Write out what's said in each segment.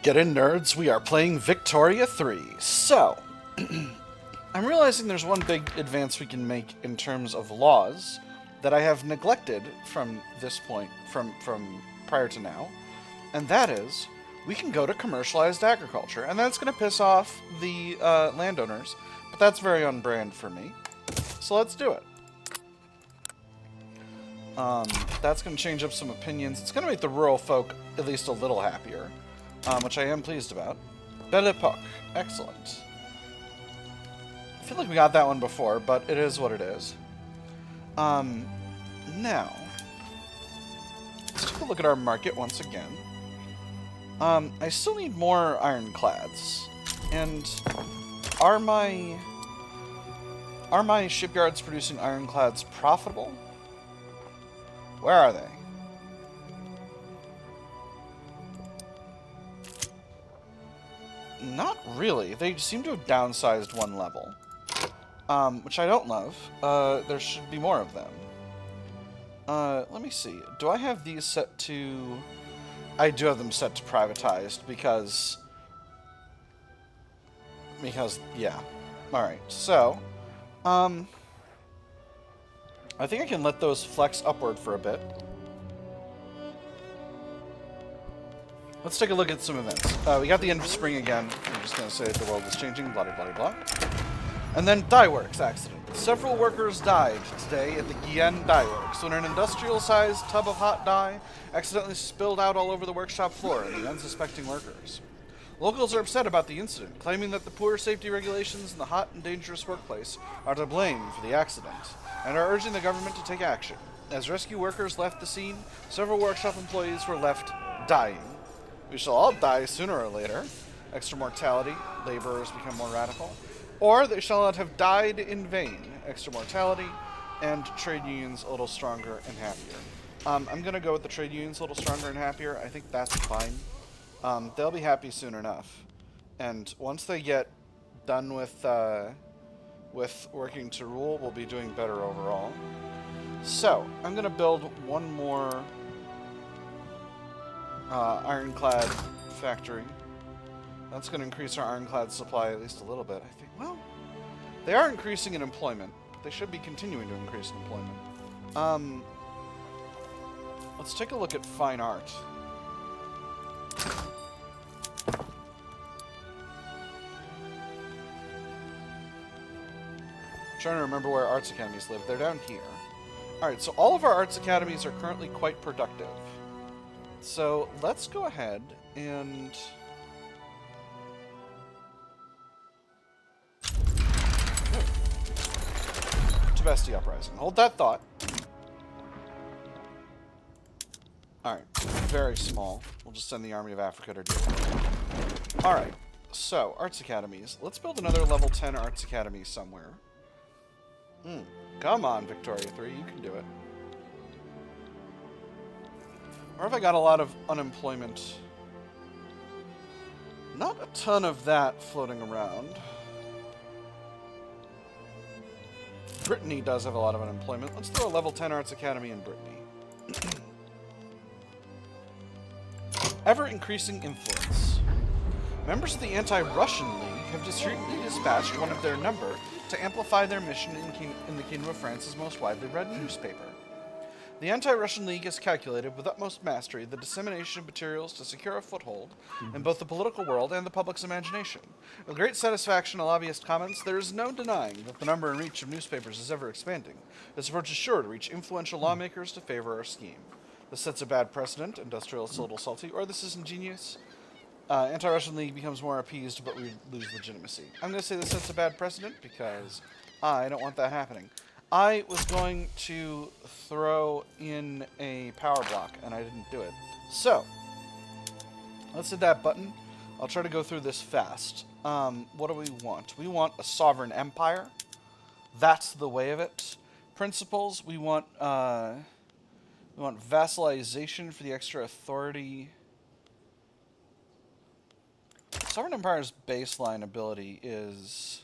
Get in, nerds. We are playing Victoria 3. So, I'm realizing there's one big advance we can make in terms of laws that I have neglected from this point, from prior to now, and that is we can go to commercialized agriculture, and that's going to piss off the landowners, but that's very on brand for me. So let's do it. That's going to change up some opinions. It's going to make the rural folk at least a little happier, which I am pleased about. Belle Epoque. Excellent. I feel like we got that one before, but it is what it is. Now, let's take a look at our market once again. I still need more ironclads. And are my shipyards producing ironclads profitable? Where are they? Not really. They seem to have downsized one level, which I don't love. There should be more of them. Let me see. Do I have these set to... I do have them set to privatized because, yeah. Alright, so, I think I can let those flex upward for a bit. Let's take a look at some events. We got the end of spring again. I'm just going to say that the world is changing, blah, blah, blah, blah. And then dye works accident. Several workers died today at the Gien Dye Works when an industrial-sized tub of hot dye accidentally spilled out all over the workshop floor and the unsuspecting workers. Locals are upset about the incident, claiming that the poor safety regulations in the hot and dangerous workplace are to blame for the accident, and are urging the government to take action. As rescue workers left the scene, several workshop employees were left dying. We shall all die sooner or later. Extra mortality, laborers become more radical. Or they shall not have died in vain. Extra mortality, and trade unions a little stronger and happier. I'm going to go with the trade unions a little stronger and happier. I think that's fine. They'll be happy soon enough. And once they get done with working to rule, we'll be doing better overall. So, I'm going to build one more ironclad factory. That's going to increase our ironclad supply at least a little bit, I think. Well, they are increasing in employment. They should be continuing to increase in employment. Let's take a look at fine art. I'm trying to remember where arts academies live. They're down here. Alright, so all of our arts academies are currently quite productive. So let's go ahead and... Bestie Uprising. Hold that thought. Alright. Very small. We'll just send the Army of Africa to do it. Alright. So, Arts Academies. Let's build another level 10 Arts Academy somewhere. Come on, Victoria 3. You can do it. Or have I got a lot of unemployment? Not a ton of that floating around. Brittany does have a lot of unemployment. Let's throw a level 10 Arts Academy in Brittany. Ever-increasing influence. Members of the Anti-Russian League have discreetly dispatched one of their number to amplify their mission in the Kingdom of France's most widely read newspaper. The Anti-Russian League has calculated with utmost mastery the dissemination of materials to secure a foothold in both the political world and the public's imagination. With great satisfaction of lobbyist comments, there is no denying that the number and reach of newspapers is ever expanding. This approach is sure to reach influential lawmakers to favor our scheme. This sets a bad precedent, Industrialists a little salty, or this is ingenious. Anti-Russian League becomes more appeased, but we lose legitimacy. I'm going to say this sets a bad precedent because I don't want that happening. I was going to throw in a power block, and I didn't do it. So, let's hit that button. I'll try to go through this fast. What do we want? We want a sovereign empire. That's the way of it. Principles, we want vassalization for the extra authority. Sovereign Empire's baseline ability is...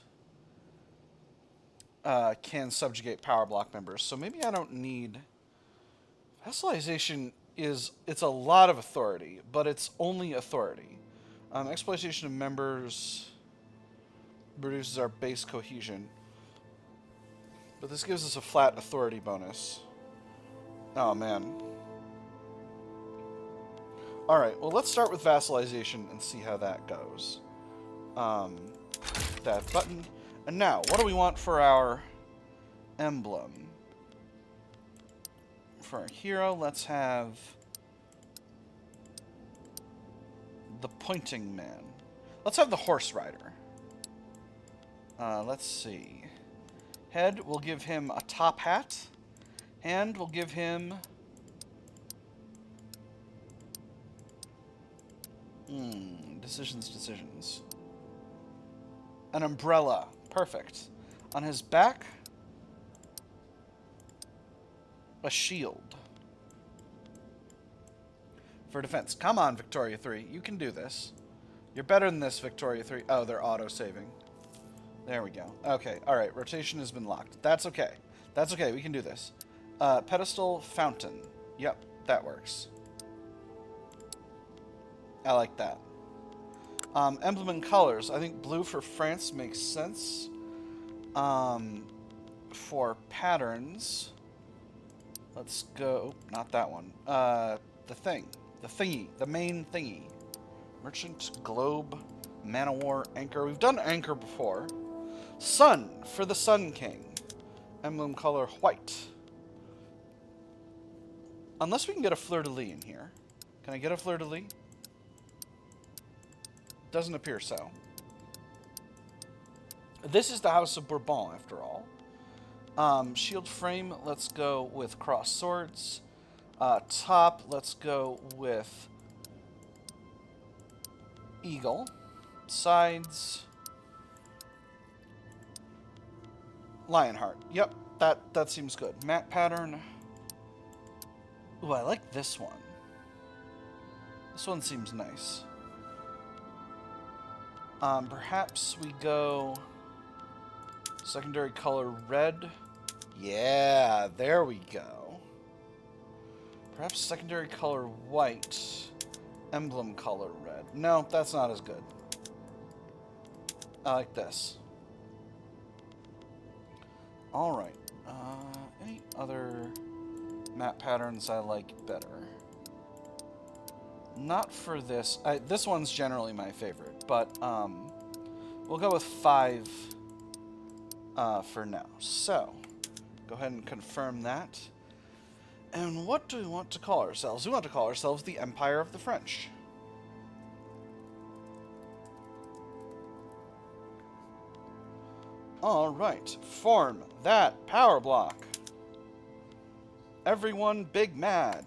can subjugate power block members. So maybe I don't need... Vassalization is... It's a lot of authority, but it's only authority. Exploitation of members reduces our base cohesion. But this gives us a flat authority bonus. Oh, man. Alright, well, let's start with vassalization and see how that goes. That button. And now, what do we want for our emblem? For our hero, let's have the pointing man. Let's have the horse rider. Let's see. Head, we'll give him a top hat. Hand, we'll give him... decisions. An umbrella. Perfect. On his back, a shield. For defense. Come on, Victoria 3. You can do this. You're better than this, Victoria 3. Oh, they're auto-saving. There we go. Okay, alright. Rotation has been locked. That's okay. That's okay. We can do this. Pedestal, fountain. Yep, that works. I like that. Emblem and colors. I think blue for France makes sense. For patterns, let's go... not that one. The thing. The thingy. The main thingy. Merchant, globe, man of war, anchor. We've done anchor before. Sun for the Sun King. Emblem color, white. Unless we can get a fleur-de-lis in here. Can I get a fleur-de-lis? Doesn't appear so. This is the House of Bourbon, after all. Shield frame, let's go with crossed swords. Top, let's go with eagle. Sides, Lionheart. Yep, that seems good. Matte pattern. Ooh, I like this one. This one seems nice. Perhaps we go secondary color red. Yeah, there we go. Perhaps secondary color white. Emblem color red. No, that's not as good. I like this. Alright. Any other map patterns I like better? Not for this. This one's generally my favorite, but we'll go with 5 for now. So, go ahead and confirm that. And what do we want to call ourselves? We want to call ourselves the Empire of the French. Alright, form that power block. Everyone big mad.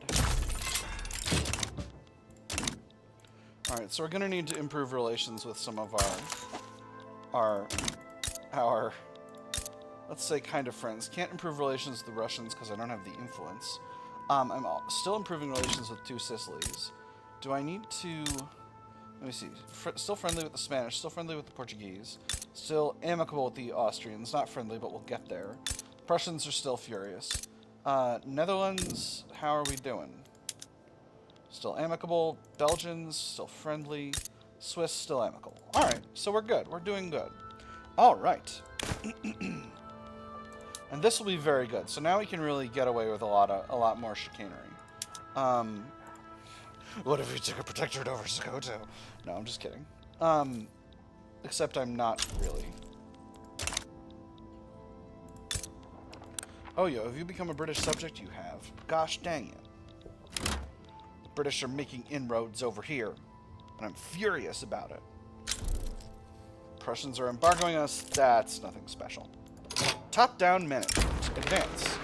Alright, so we're going to need to improve relations with some of our let's say kind of friends. Can't improve relations with the Russians because I don't have the influence. I'm still improving relations with 2 Sicilies. Do I need to... let me see. Still friendly with the Spanish, still friendly with the Portuguese, still amicable with the Austrians. Not friendly, but we'll get there. Prussians are still furious. Netherlands, how are we doing? Still amicable. Belgians, still friendly. Swiss, still amicable. Alright, so we're good. We're doing good. Alright. And this will be very good. So now we can really get away with a lot more chicanery. What if we took a protectorate over Sokoto? No, I'm just kidding. Except I'm not really. Oh, yo, have you become a British subject? You have. Gosh dang it. The British are making inroads over here, and I'm furious about it. Prussians are embargoing us. That's nothing special. Top-down management. Advance.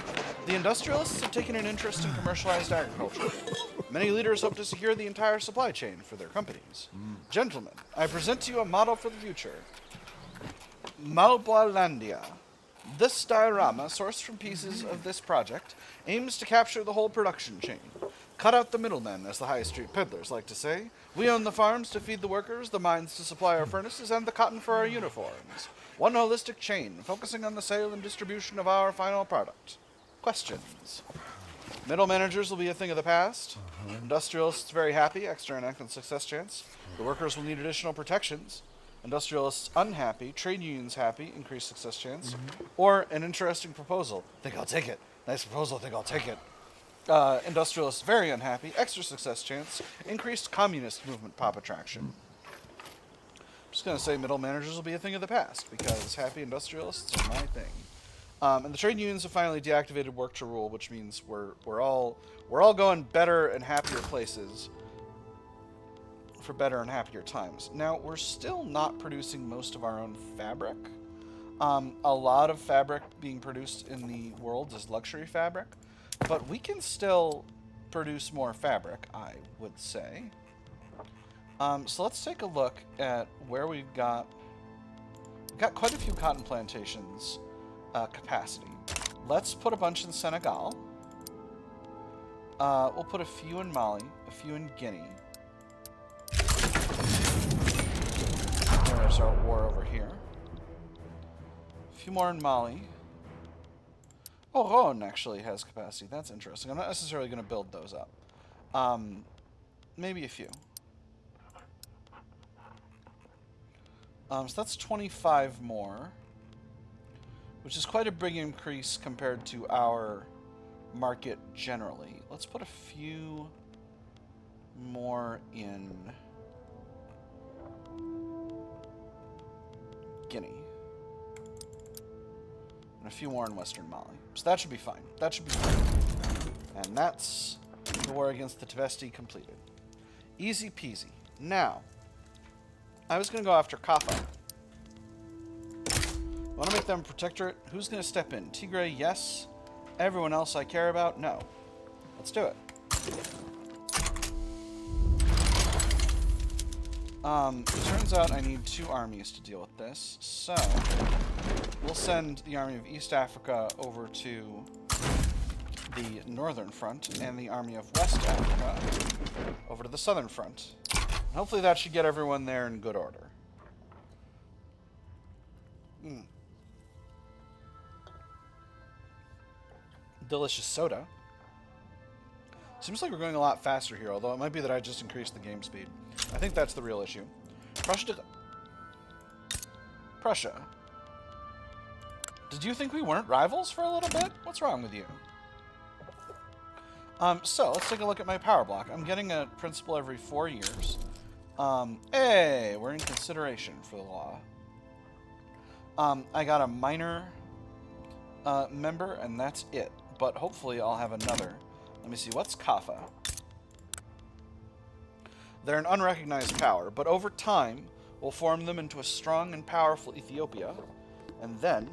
The Industrialists have taken an interest in commercialized agriculture. Many leaders hope to secure the entire supply chain for their companies. Gentlemen, I present to you a model for the future. Malboalandia. This diorama, sourced from pieces of this project, aims to capture the whole production chain. Cut out the middlemen, as the high street peddlers like to say. We own the farms to feed the workers, the mines to supply our furnaces, and the cotton for our uniforms. One holistic chain, focusing on the sale and distribution of our final product. Questions? Middle managers will be a thing of the past. Industrialists very happy, extra enactment success chance. The workers will need additional protections. Industrialists unhappy, trade unions happy, increased success chance. Or an interesting proposal. Think I'll take it. Nice proposal, think I'll take it. Industrialists very unhappy, extra success chance, increased communist movement pop attraction. I'm just going to say middle managers will be a thing of the past, because happy industrialists are my thing. And the trade unions have finally deactivated work to rule, which means we're all going better and happier places for better and happier times. Now, we're still not producing most of our own fabric. A lot of fabric being produced in the world is luxury fabric, but we can still produce more fabric, I would say. So let's take a look at where we've got quite a few cotton plantations capacity. Let's put a bunch in Senegal. We'll put a few in Mali, a few in Guinea. There's our war over here. A few more in Mali. Oh, Roan actually has capacity. That's interesting. I'm not necessarily going to build those up. Maybe a few. So that's 25 more, which is quite a big increase compared to our market generally. Let's put a few more in Guinea. And a few more in Western Mali. So that should be fine. That should be fine. And that's the war against the Tibesti completed. Easy peasy. Now, I was going to go after Kaffa. Want to make them a protectorate? Who's going to step in? Tigray, yes. Everyone else I care about, no. Let's do it. It turns out I need 2 armies to deal with this, so we'll send the army of East Africa over to the northern front and the army of West Africa over to the southern front. Hopefully that should get everyone there in good order. Delicious soda. Seems like we're going a lot faster here, although it might be that I just increased the game speed. I think that's the real issue. Prussia. Did you think we weren't rivals for a little bit? What's wrong with you? So, let's take a look at my power block. I'm getting a principal every 4 years. Hey, we're in consideration for the law. I got a minor member, and that's it. But hopefully I'll have another. Let me see, what's Kaffa? They're an unrecognized power, but over time, we'll form them into a strong and powerful Ethiopia, and then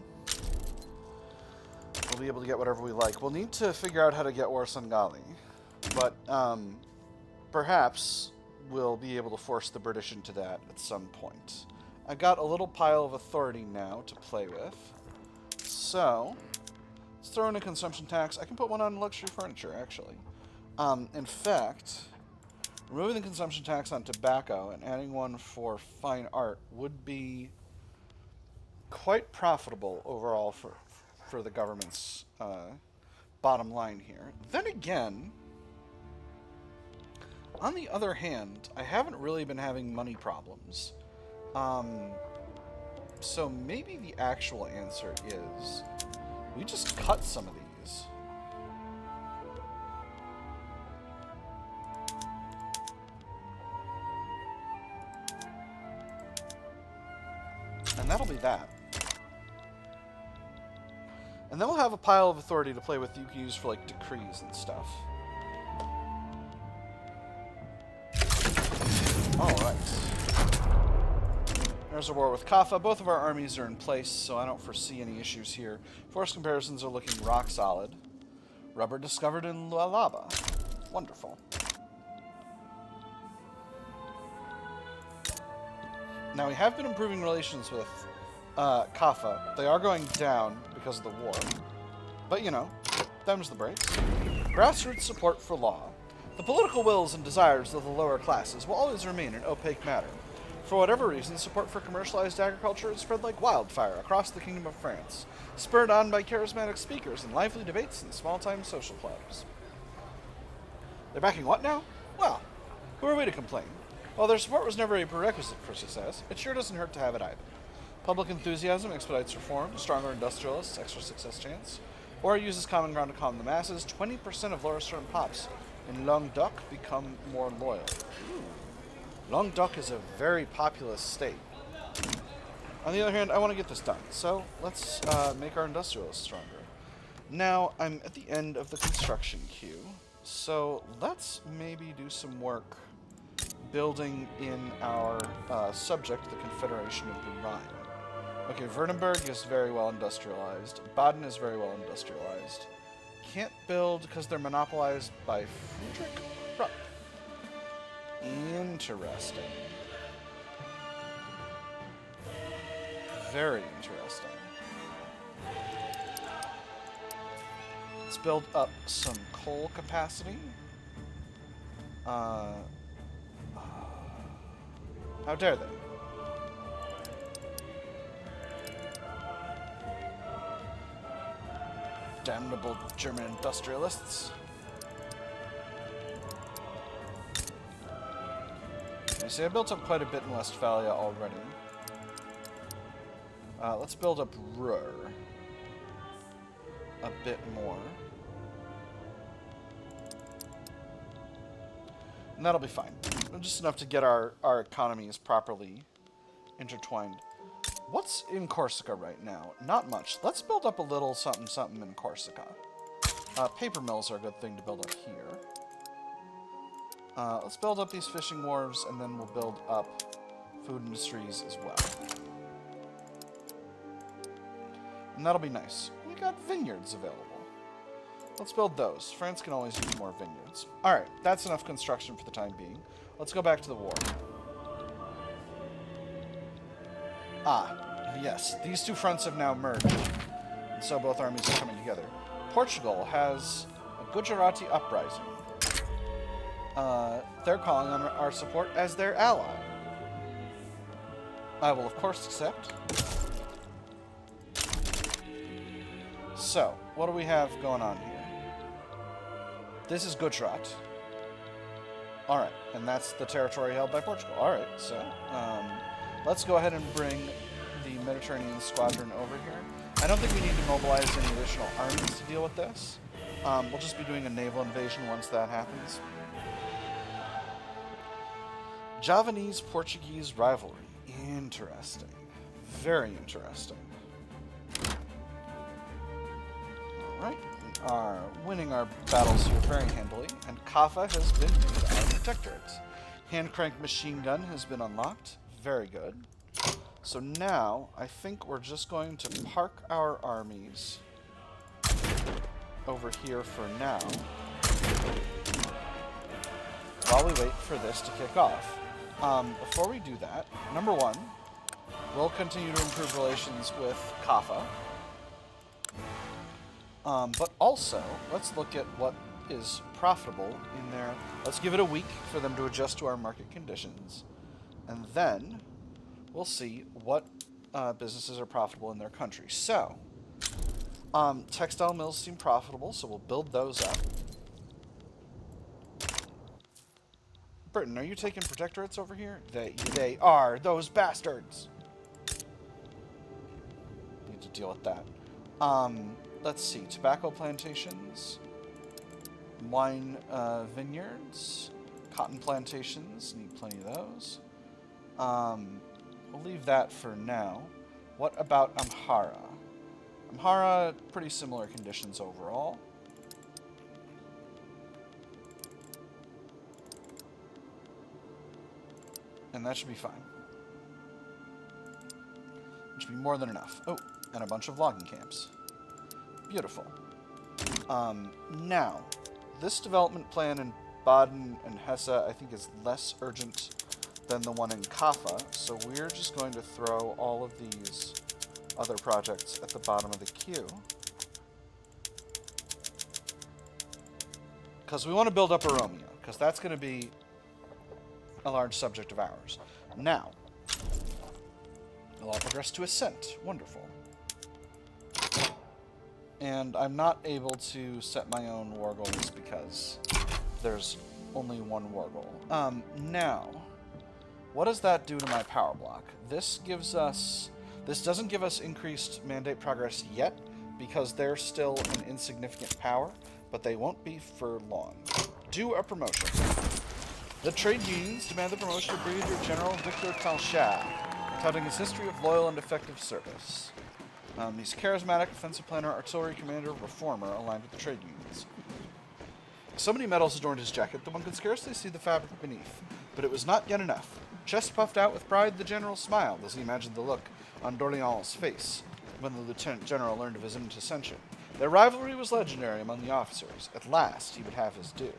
we'll be able to get whatever we like. We'll need to figure out how to get Warsangali, but perhaps we'll be able to force the British into that at some point. I've got a little pile of authority now to play with, so let's throw in a consumption tax. I can put one on luxury furniture, actually. In fact, removing the consumption tax on tobacco and adding one for fine art would be quite profitable overall for the government's bottom line here. Then again, on the other hand, I haven't really been having money problems. So maybe the actual answer is we just cut some of these. And that'll be that. And then we'll have a pile of authority to play with you can use for, like, decrees and stuff. Alright. There's a war with Kaffa. Both of our armies are in place, so I don't foresee any issues here. Force comparisons are looking rock solid. Rubber discovered in Lualaba. Wonderful. Now, we have been improving relations with Kaffa. They are going down because of the war. But, you know, them's the breaks. Grassroots support for law. The political wills and desires of the lower classes will always remain an opaque matter. For whatever reason, support for commercialized agriculture has spread like wildfire across the Kingdom of France, spurred on by charismatic speakers and lively debates in small-time social clubs. They're backing what now? Well, who are we to complain? While their support was never a prerequisite for success, it sure doesn't hurt to have it either. Public enthusiasm expedites reform, stronger industrialists, extra success chance, or uses common ground to calm the masses. 20% of lower-strung pops in Languedoc become more loyal. Ooh. Languedoc is a very populous state. On the other hand, I want to get this done, so let's make our industrialists stronger. Now, I'm at the end of the construction queue, so let's maybe do some work building in our subject, the Confederation of the Rhine. Okay, Württemberg is very well industrialized. Baden is very well industrialized. Can't build because they're monopolized by Friedrich Krupp. Interesting. Very interesting. Let's build up some coal capacity. How dare they? Damnable German industrialists. You see, I built up quite a bit in Westphalia already. Let's build up Ruhr a bit more. And that'll be fine. Just enough to get our economies properly intertwined. What's in Corsica right now? Not much. Let's build up a little something something in Corsica. Paper mills are a good thing to build up here. Let's build up these fishing wharves, and then we'll build up food industries as well. And that'll be nice. We got vineyards available. Let's build those. France can always use more vineyards. Alright, that's enough construction for the time being. Let's go back to the war. Ah, yes. These two fronts have now merged. And so both armies are coming together. Portugal has a Gujarati uprising. They're calling on our support as their ally. I will, of course, accept. So, what do we have going on here? This is Gujarat. Alright, and that's the territory held by Portugal. Alright, so, let's go ahead and bring the Mediterranean squadron over here. I don't think we need to mobilize any additional armies to deal with this. We'll just be doing a naval invasion once that happens. Javanese-Portuguese rivalry. Interesting. Very interesting. Alright, we are winning our battles here very handily, and Kaffa has been made our protectorate. Hand-crank machine gun has been unlocked. Very good. So now, I think we're just going to park our armies over here for now, while we wait for this to kick off. Before we do that, number one, we'll continue to improve relations with Kaffa. But also, let's look at what is profitable in there. Let's give it a week for them to adjust to our market conditions. And then we'll see what businesses are profitable in their country. So, textile mills seem profitable, so we'll build those up. Britain, are you taking protectorates over here? They are, those bastards! Need to deal with that. Let's see, tobacco plantations, wine vineyards, cotton plantations, need plenty of those. We'll leave that for now. What about Amhara? Amhara, pretty similar conditions overall. And that should be fine. It should be more than enough. Oh, and a bunch of logging camps. Beautiful. Now, this development plan in Baden and Hesse, I think, is less urgent than the one in Kaffa, so we're just going to throw all of these other projects at the bottom of the queue. Because we want to build up Oromia, because that's going to be a large subject of ours. Now, we'll all progress to Ascent. Wonderful. And I'm not able to set my own war goals because there's only one war goal. Now, what does that do to my power block? This doesn't give us increased mandate progress yet, because they're still an insignificant power, but they won't be for long. Do a promotion. The trade unions demand the promotion of Brigadier General Victor Talsha, touting his history of loyal and effective service. He's charismatic, offensive planner, artillery commander, reformer, aligned with the trade unions. So many medals adorned his jacket that one could scarcely see the fabric beneath, but it was not yet enough. Chest puffed out with pride, the general smiled as he imagined the look on D'Orléans' face when the lieutenant general learned of his imminent ascension. Their rivalry was legendary among the officers. At last, he would have his due.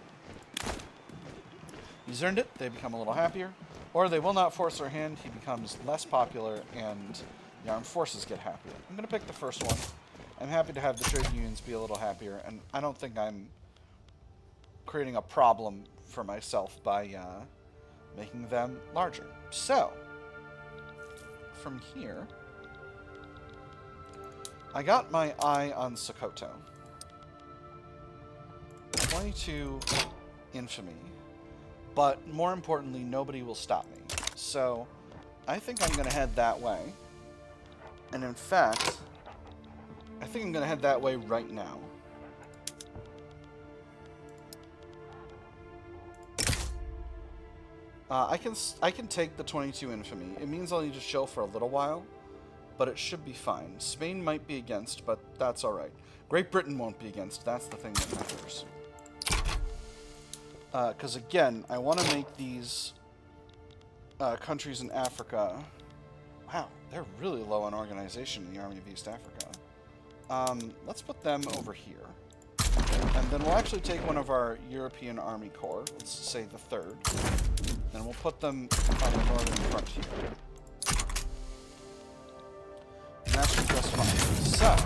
He's earned it, they become a little happier, or they will not force their hand, he becomes less popular, and the armed forces get happier. I'm going to pick the first one. I'm happy to have the trade unions be a little happier, and I don't think I'm creating a problem for myself by making them larger. So, from here, I got my eye on Sokoto. 22 infamy. But more importantly, nobody will stop me. So, I think I'm going to head that way. And in fact, I think I'm going to head that way right now. I can take the 22 infamy. It means I'll need to chill for a little while, but it should be fine. Spain might be against, but that's alright. Great Britain won't be against. That's the thing that matters. Because again, I want to make these countries in Africa... Wow, they're really low on organization in the Army of East Africa. Let's put them over here. And then we'll actually take one of our European Army Corps, let's say the 3rd, and we'll put them on the northern frontier. And that should be just fine. So,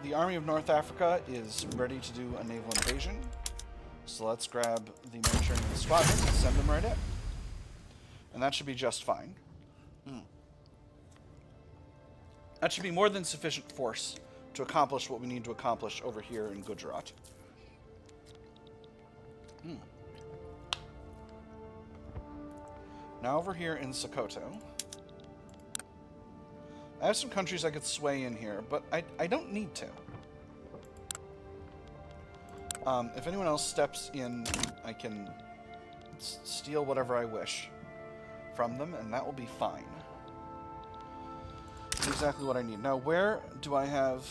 the Army of North Africa is ready to do a naval invasion. So let's grab the Mediterranean squadron and send them right in. And that should be just fine. That should be more than sufficient force to accomplish what we need to accomplish over here in Gujarat. Now over here in Sokoto, I have some countries I could sway in here, but I don't need to. If anyone else steps in, I can steal whatever I wish from them, and that will be fine. That's exactly what I need. Now, where do I have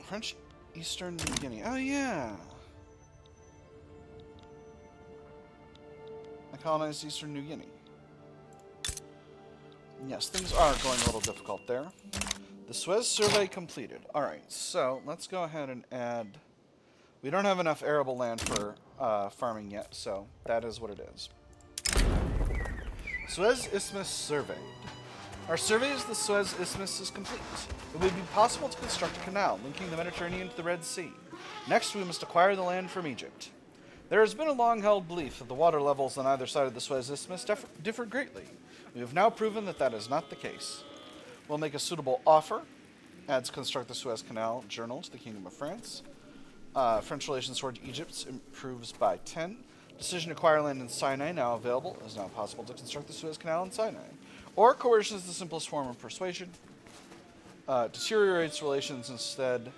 French Eastern New Guinea? Oh, yeah. I colonized Eastern New Guinea. Yes, things are going a little difficult there. The Suez survey completed. Alright, so let's go ahead and add... We don't have enough arable land for farming yet, so that is what it is. Suez Isthmus surveyed. Our survey of the Suez Isthmus is complete. It would be possible to construct a canal linking the Mediterranean to the Red Sea. Next, we must acquire the land from Egypt. There has been a long-held belief that the water levels on either side of the Suez Isthmus differ greatly. We have now proven that that is not the case. We'll make a suitable offer. Adds construct the Suez Canal journal to the Kingdom of France. French relations toward Egypt improves by 10. Decision to acquire land in Sinai now available. It is now possible to construct the Suez Canal in Sinai. Or coercion is the simplest form of persuasion. Deteriorates relations instead,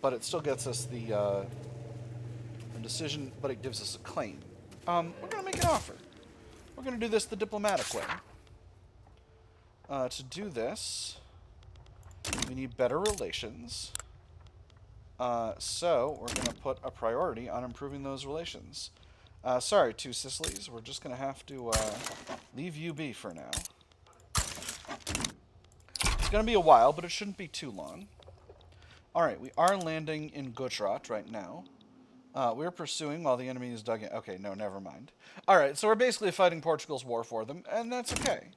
but it still gets us the decision, but it gives us a claim. We're going to make an offer. We're going to do this the diplomatic way. To do this, we need better relations. So we're going to put a priority on improving those relations. Sorry, Two Sicilies. We're just going to have to leave you be for now. It's going to be a while, but it shouldn't be too long. Alright, we are landing in Gujarat right now. We're pursuing while the enemy is dug in. Okay, no, never mind. Alright, so we're basically fighting Portugal's war for them, and that's okay.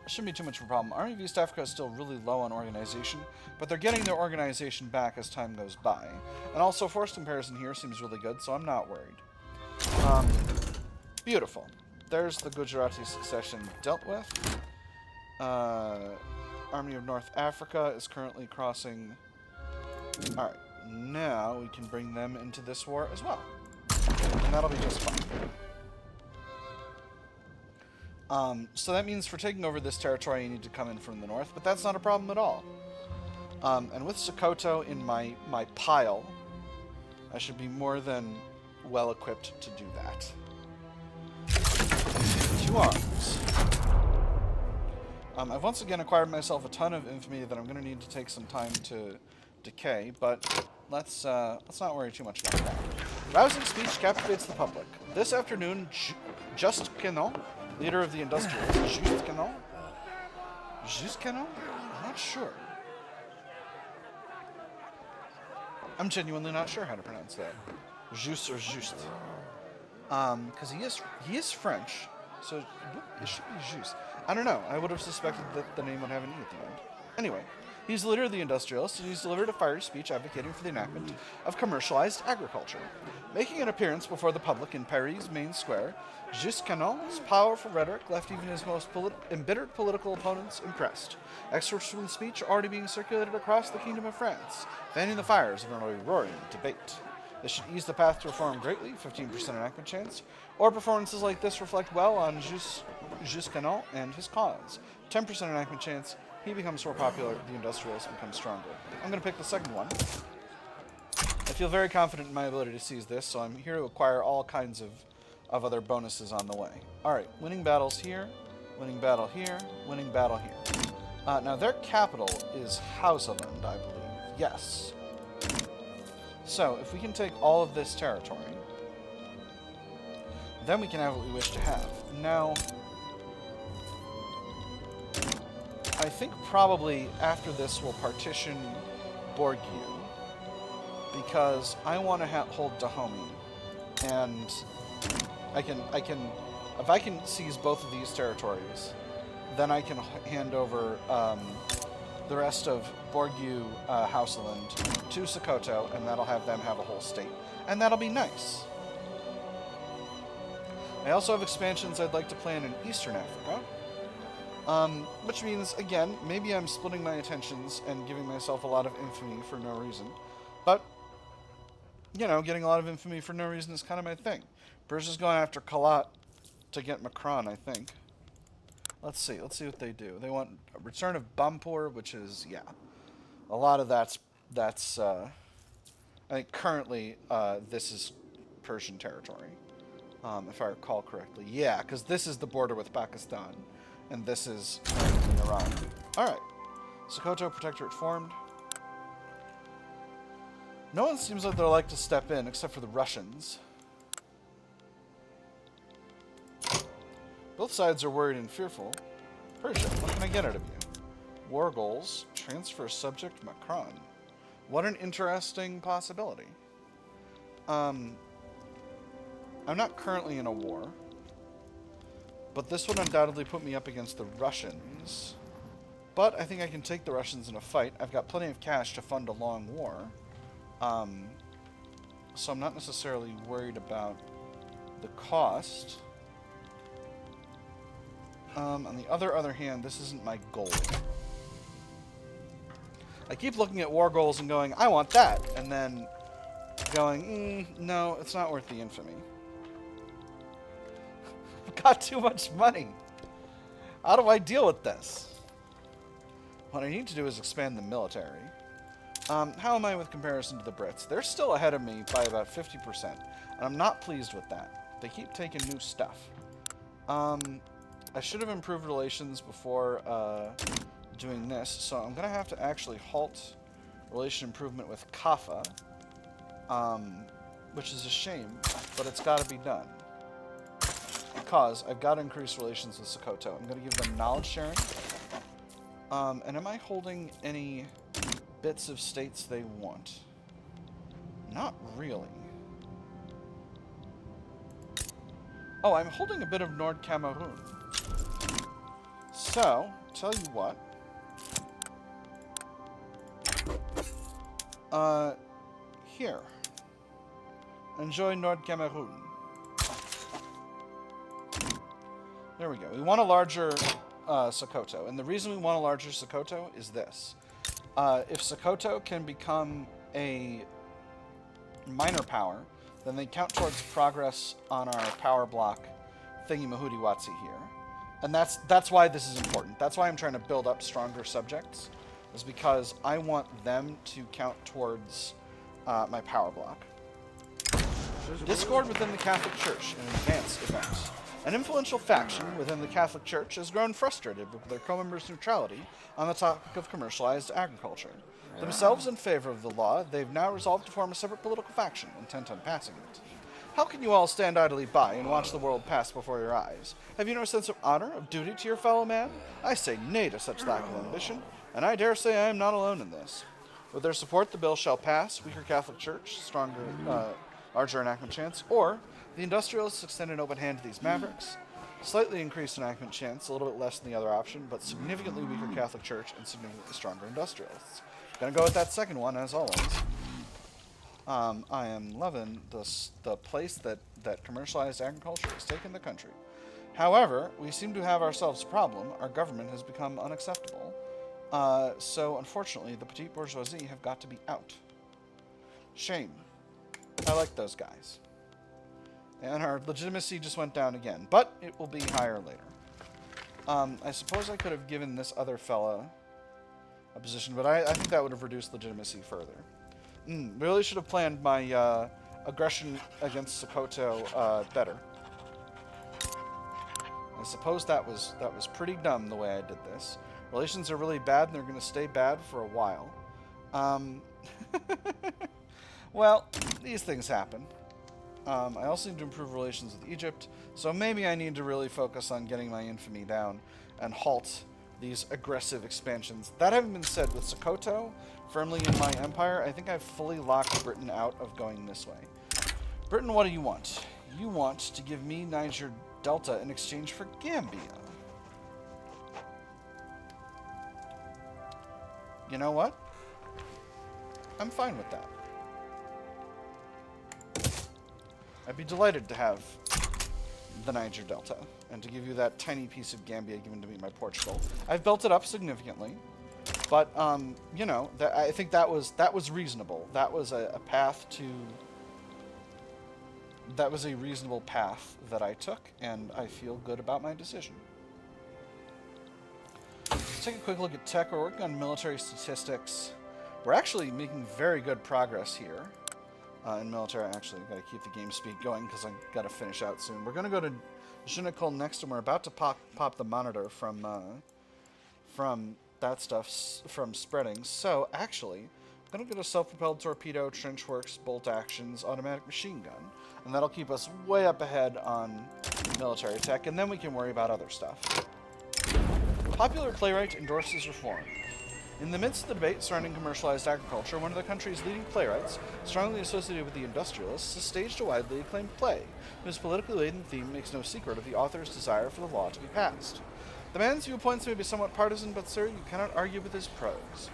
Shouldn't be too much of a problem. Army of East Africa is still really low on organization, but they're getting their organization back as time goes by. And also, force comparison here seems really good, so I'm not worried. Beautiful. There's the Gujarati succession dealt with. Army of North Africa is currently crossing Alright, now we can bring them into this war as well. And that'll be just fine. So that means for taking over this territory, you need to come in from the north, but that's not a problem at all. And with Sokoto in my pile, I should be more than well equipped to do that. 2 arms. I've once again acquired myself a ton of infamy that I'm going to need to take some time to decay, but let's not worry too much about that. Rousing speech captivates the public. This afternoon, Just Canon, leader of the Industrialists, Just Canon? Just Canon? I'm not sure. I'm genuinely not sure how to pronounce that. Juste or Juste. Because he is French, so it should be Juste. I don't know. I would have suspected that the name would have an E at the end. Anyway, he's the leader of the Industrialists, and he's delivered a fiery speech advocating for the enactment of commercialized agriculture. Making an appearance before the public in Paris' main square, Juste Canon's powerful rhetoric left even his most embittered political opponents impressed. Excerpts from the speech are already being circulated across the Kingdom of France, fanning the fires of an already roaring debate. This should ease the path to reform greatly, 15% enactment chance, or performances like this reflect well on Juste Canon and his cause. 10% enactment chance, he becomes more popular, the Industrialists become stronger. I'm going to pick the second one. I feel very confident in my ability to seize this, so I'm here to acquire all kinds of other bonuses on the way. Alright, winning battles here, winning battle here, winning battle here. Now their capital is House of Bourbon, I believe. Yes. So, if we can take all of this territory, then we can have what we wish to have. Now, I think probably after this we'll partition Borgio, because I want to hold Dahomey, and if I can seize both of these territories, then I can hand over the rest of Borgio Houseland to Sokoto, and that'll have them have a whole state. And that'll be nice. I also have expansions I'd like to plan in Eastern Africa. Which means, again, maybe I'm splitting my attentions and giving myself a lot of infamy for no reason. But, you know, getting a lot of infamy for no reason is kind of my thing. Persia's going after Kalat to get Macron, I think. Let's see what they do. They want a return of Bampur, which is, yeah. A lot of that's I think currently, this is Persian territory, if I recall correctly. Yeah, because this is the border with Pakistan, and this is Iran. Alright. Sokoto Protectorate formed. No one seems like they'd like to step in, except for the Russians. Both sides are worried and fearful. Persia, what can I get out of you? War goals. Transfer subject Macron. What an interesting possibility. I'm not currently in a war, but this would undoubtedly put me up against the Russians. But I think I can take the Russians in a fight. I've got plenty of cash to fund a long war. So I'm not necessarily worried about the cost. On the other hand, this isn't my goal. I keep looking at war goals and going, I want that, and then going, no, it's not worth the infamy. I've got too much money. How do I deal with this? What I need to do is expand the military. How am I with comparison to the Brits? They're still ahead of me by about 50%, and I'm not pleased with that. They keep taking new stuff. I should have improved relations before doing this, so I'm going to have to actually halt relation improvement with Kaffa, which is a shame, but it's got to be done. Because I've got to increase relations with Sokoto. I'm going to give them knowledge sharing. And am I holding any bits of states they want? Not really. Oh, I'm holding a bit of Nord Cameroon. So, tell you what. Here. Enjoy Nord Cameroon. There we go. We want a larger Sokoto. And the reason we want a larger Sokoto is this. If Sokoto can become a minor power, then they count towards progress on our power block thingy-mahooty-watsy here. And that's why this is important. That's why I'm trying to build up stronger subjects, is because I want them to count towards my power block. Discord within the Catholic Church, an advance event. An influential faction within the Catholic Church has grown frustrated with their co-members' neutrality on the topic of commercialized agriculture. Themselves in favor of the law, they've now resolved to form a separate political faction, intent on passing it. How can you all stand idly by and watch the world pass before your eyes? Have you no sense of honor, of duty to your fellow man? I say nay to such lack of ambition, and I dare say I am not alone in this. With their support, the bill shall pass, weaker Catholic Church, stronger, larger enactment chance, or the Industrialists extend an open hand to these mavericks, slightly increased enactment chance, a little bit less than the other option, but significantly weaker Catholic Church and significantly stronger Industrialists. Gonna go with that second one, as always. I am loving the place that commercialized agriculture has taken the country. However, we seem to have ourselves a problem. Our government has become unacceptable. So, unfortunately, the petite bourgeoisie have got to be out. Shame. I like those guys. And our legitimacy just went down again. But it will be higher later. I suppose I could have given this other fella a position, but I think that would have reduced legitimacy further. Really should have planned my aggression against Sokoto better. I suppose that was pretty dumb the way I did this. Relations are really bad, and they're going to stay bad for a while. Well, these things happen. I also need to improve relations with Egypt, so maybe I need to really focus on getting my infamy down and halt these aggressive expansions. That having been said, with Sokoto firmly in my empire, I think I've fully locked Britain out of going this way. Britain, what do you want? You want to give me Niger Delta in exchange for Gambia. You know what? I'm fine with that. I'd be delighted to have the Niger Delta, and to give you that tiny piece of Gambia given to me by Portugal. I've built it up significantly, but you know, I think that was reasonable. That was a path to. That was a reasonable path that I took, and I feel good about my decision. Let's take a quick look at tech. We're working on military statistics. We're actually making very good progress here. In military, actually, I've got to keep the game speed going because I've got to finish out soon. We're going to go to Junikul next, and we're about to pop the monitor from that stuff, from spreading. So, actually, I'm going to go to self-propelled torpedo, trench works, bolt actions, automatic machine gun, and that'll keep us way up ahead on military tech, and then we can worry about other stuff. Popular playwright endorses reform. In the midst of the debate surrounding commercialized agriculture, one of the country's leading playwrights, strongly associated with the Industrialists, has staged a widely acclaimed play, whose politically laden theme makes no secret of the author's desire for the law to be passed. The man's viewpoints may be somewhat partisan, but sir, you cannot argue with his prose.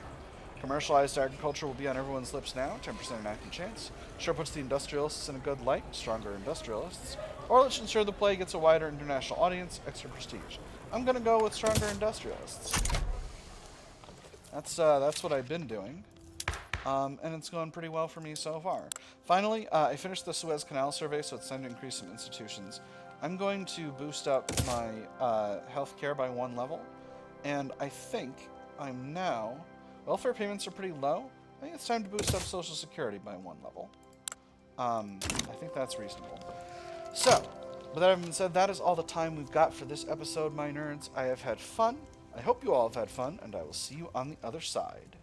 Commercialized agriculture will be on everyone's lips now, 10% enactment chance. Sure puts the Industrialists in a good light, stronger Industrialists. Or let's ensure the play gets a wider international audience, extra prestige. I'm gonna go with stronger Industrialists. That's what I've been doing, and it's going pretty well for me so far. Finally, I finished the Suez Canal survey, so it's time to increase some institutions. I'm going to boost up my healthcare by 1 level, and I think I'm now... Welfare payments are pretty low. I think it's time to boost up Social Security by 1 level. I think that's reasonable. So, with that having been said, that is all the time we've got for this episode, my nerds. I have had fun. I hope you all have had fun, and I will see you on the other side.